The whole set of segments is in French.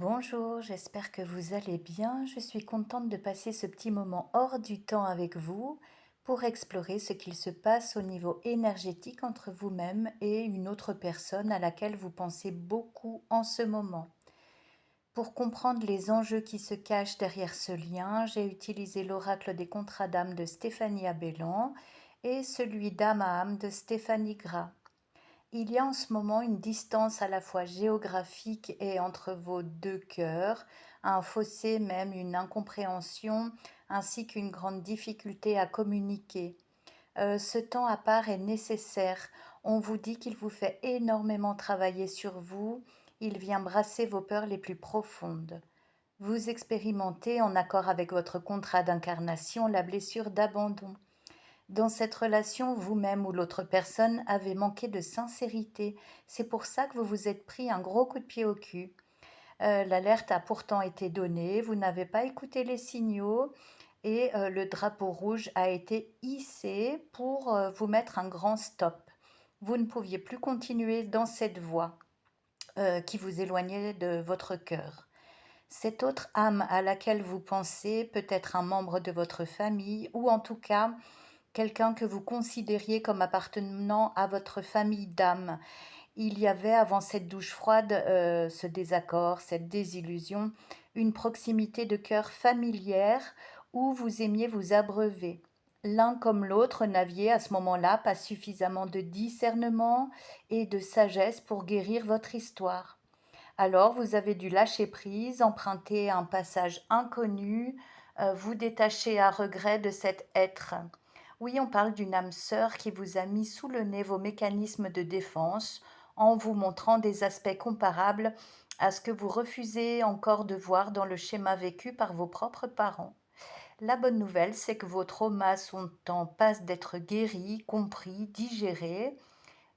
Bonjour, j'espère que vous allez bien. Je suis contente de passer ce petit moment hors du temps avec vous pour explorer ce qu'il se passe au niveau énergétique entre vous-même et une autre personne à laquelle vous pensez beaucoup en ce moment. Pour comprendre les enjeux qui se cachent derrière ce lien, j'ai utilisé l'oracle des contrats d'âme de Stéphanie Abellan et celui d'âme à âme de Stéphanie Gras. Il y a en ce moment une distance à la fois géographique et entre vos deux cœurs, un fossé même, une incompréhension, ainsi qu'une grande difficulté à communiquer. Ce temps à part est nécessaire. On vous dit qu'il vous fait énormément travailler sur vous, il vient brasser vos peurs les plus profondes. Vous expérimentez, en accord avec votre contrat d'incarnation, la blessure d'abandon. Dans cette relation, vous-même ou l'autre personne avez manqué de sincérité. C'est pour ça que vous vous êtes pris un gros coup de pied au cul. L'alerte a pourtant été donnée, vous n'avez pas écouté les signaux et le drapeau rouge a été hissé pour vous mettre un grand stop. Vous ne pouviez plus continuer dans cette voie qui vous éloignait de votre cœur. Cette autre âme à laquelle vous pensez peut être un membre de votre famille ou en tout cas quelqu'un que vous considériez comme appartenant à votre famille d'âme. Il y avait avant cette douche froide, ce désaccord, cette désillusion, une proximité de cœur familière où vous aimiez vous abreuver. L'un comme l'autre n'aviez à ce moment-là pas suffisamment de discernement et de sagesse pour guérir votre histoire. Alors vous avez dû lâcher prise, emprunter un passage inconnu, vous détacher à regret de cet être. Oui, on parle d'une âme sœur qui vous a mis sous le nez vos mécanismes de défense en vous montrant des aspects comparables à ce que vous refusez encore de voir dans le schéma vécu par vos propres parents. La bonne nouvelle, c'est que vos traumas sont en passe d'être guéris, compris, digérés,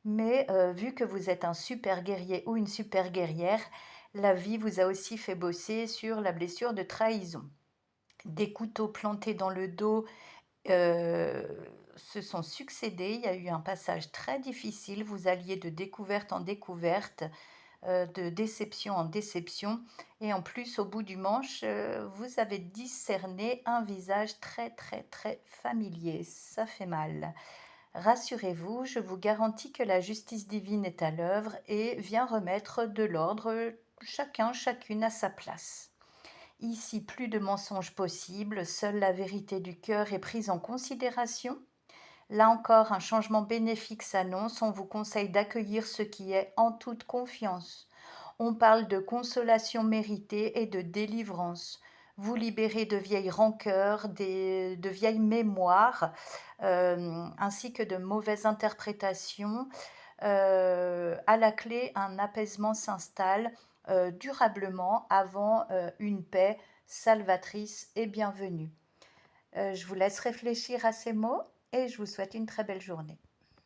mais vu que vous êtes un super guerrier ou une super guerrière, la vie vous a aussi fait bosser sur la blessure de trahison. Des couteaux plantés dans le dos se sont succédés. Il y a eu un passage très difficile. Vous alliez de découverte en découverte, de déception en déception. Et en plus, au bout du manche, vous avez discerné un visage très, très, très familier. Ça fait mal. Rassurez-vous, je vous garantis que la justice divine est à l'œuvre et vient remettre de l'ordre, chacun, chacune à sa place. Ici, plus de mensonges possibles, seule la vérité du cœur est prise en considération. Là encore, un changement bénéfique s'annonce, on vous conseille d'accueillir ce qui est en toute confiance. On parle de consolation méritée et de délivrance. Vous libérez de vieilles rancœurs, de vieilles mémoires, ainsi que de mauvaises interprétations. À la clé, un apaisement s'installe durablement avant une paix salvatrice et bienvenue. Je vous laisse réfléchir à ces mots et je vous souhaite une très belle journée.